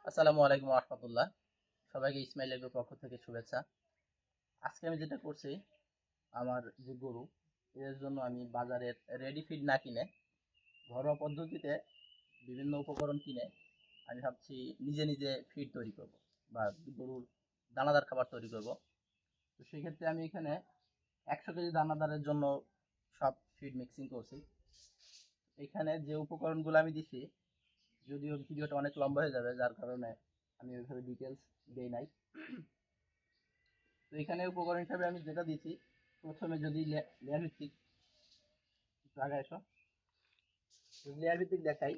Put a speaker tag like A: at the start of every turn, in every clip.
A: আসসালামু আলাইকুম রহমতুল্লাহ। সবাইকে ইসমাইল এগ্রোর পক্ষ থেকে শুভেচ্ছা। আজকে আমি যেটা করছি, আমার যে গরু, এর জন্য আমি বাজারের রেডি ফিড না কিনে ঘরোয়া পদ্ধতিতে বিভিন্ন উপকরণ কিনে আমি ভাবছি নিজে নিজে ফিড তৈরি করব বা গরুর দানাদার খাবার তৈরি করব। তো সেক্ষেত্রে আমি এখানে 100 কেজি দানাদারের জন্য সব ফিড মিক্সিং করছি। এখানে যে উপকরণগুলো আমি দিছি, যদিও ভিডিওটা অনেক লম্বা হয়ে যাবে, যার কারণে আমি ওইভাবে ডিটেলস দেই নাই। তো এখানে উপকরণ হিসাবে আমি যেটা দিচ্ছি, প্রথমে যদি লেয়ার ভিত্তিক জায়গায় এসো, লেয়ার ভিত্তিক দেখাই।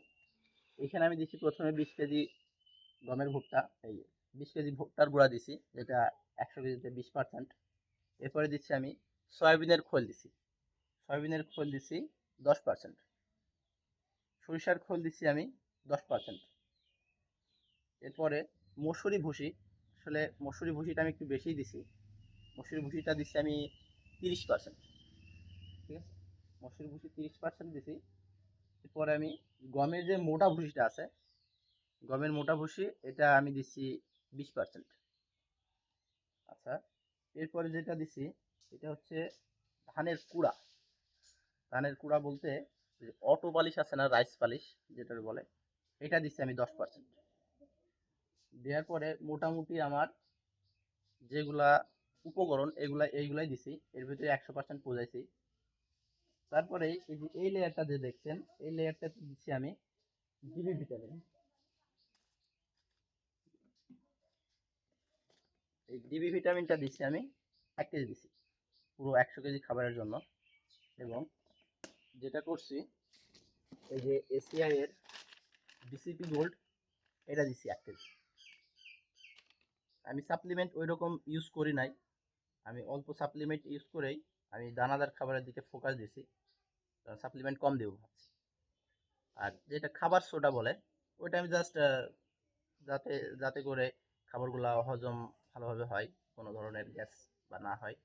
A: এখানে আমি দিচ্ছি প্রথমে 20 কেজি গমের ভুট্টা, এই 20 কেজি ভুট্টার গুঁড়া দিছি, যেটা 100 কেজিতে 20%। এরপরে দিচ্ছি আমি সয়াবিনের খোল দিছি, সয়াবিনের খোল দিচ্ছি 10%। সরিষার খোল দিচ্ছি আমি 10%। এরপরে মসুরি ভুসি, আসলে মসুরি ভুসিটা আমি একটু বেশিই দিছি, মসুরি ভুসিটা দিচ্ছি আমি 30%। ঠিক আছে, মসুর ভুসি 30% দিছি। এরপরে আমি গমের যে মোটা ভুসিটা আছে, গমের মোটা ভুসি এটা আমি দিচ্ছি 20%। আচ্ছা, এরপরে যেটা দিছি এটা হচ্ছে ধানের কুড়া। ধানের কুড়া বলতে অটো পালিশ আছে না, রাইস পালিশ যেটা বলে, এটা দিচ্ছি আমি 10%। দেওয়ার পরে মোটামুটি আমার যেগুলা উপকরণ এইগুলাই দিছি, এর ভিতরে 100% পৌঁছাইছি। তারপরে এই যে এই লেয়ারটা যে দেখছেন, এই লেয়ারটা দিচ্ছি আমি ডিবি ভিটামিন। এই ডিবি ভিটামিনটা দিচ্ছি আমি 1 কেজি দিচ্ছি পুরো 100 কেজি খাবারের জন্য। এবং যেটা করছি, এই যে এসিআই এর ডিসিপি গোল্ড, এটা দিচ্ছি 1 কেজি। আমি সাপ্লিমেন্ট ওই রকম ইউজ করি নাই, আমি অল্প সাপ্লিমেন্ট ইউজ করেই আমি দানাদার খাবারের দিকে ফোকাস দিছি, কারণ সাপ্লিমেন্ট কম দেবো ভাবছি। আর যেটা খাবার সোডা বলে, ওইটা আমি জাস্ট যাতে যাতে করে খাবারগুলা হজম ভালোভাবে হয়, কোনো ধরনের গ্যাস বা না হয়,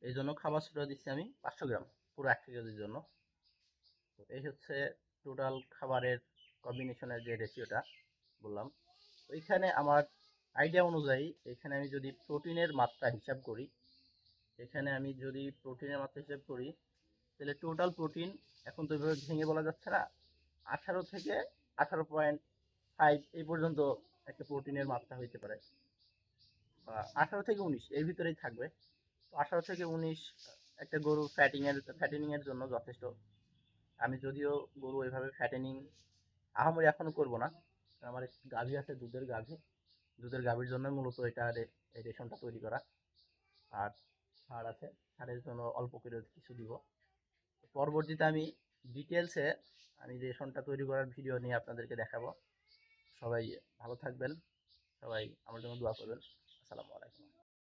A: এই জন্য খাবার সোডা দিচ্ছি আমি 500 গ্রাম পুরো 1 কেজির জন্য। তো এই হচ্ছে টোটাল খাবারের কম্বিনেশনের যে রেশিওটা বললাম। ওইখানে আমার আইডিয়া অনুযায়ী এখানে আমি যদি প্রোটিনের মাত্রা হিসাব করি, এখানে আমি যদি প্রোটিনের মাত্রা হিসাব করি, তাহলে টোটাল প্রোটিন এখন তো এভাবে ভেঙে বলা যাচ্ছে না, 18 থেকে 18.5 এই পর্যন্ত একটা প্রোটিনের মাত্রা হইতে পারে, বা 18 থেকে 19 এর ভিতরেই থাকবে। তো 18 থেকে 19 একটা গরুর ফ্যাটেনিং এর জন্য যথেষ্ট। আমি যদিও গরু এভাবে ফ্যাটেনিং আহামরি এখনো করব না, আমার গাভী আছে, দুধের গাভীর জন্য মূলত এই রেশনটা তৈরি করা। আর ছাড় আছে, ছাড়ের জন্য অল্প করে কিছু দিব। পরবর্তীতে আমি ডিটেলসে আমি রেশনটা তৈরি করার ভিডিও নিয়ে আপনাদেরকে দেখাবো। সবাই ভালো থাকবেন, সবাই আমার জন্য দোয়া করবেন। আসসালামু আলাইকুম।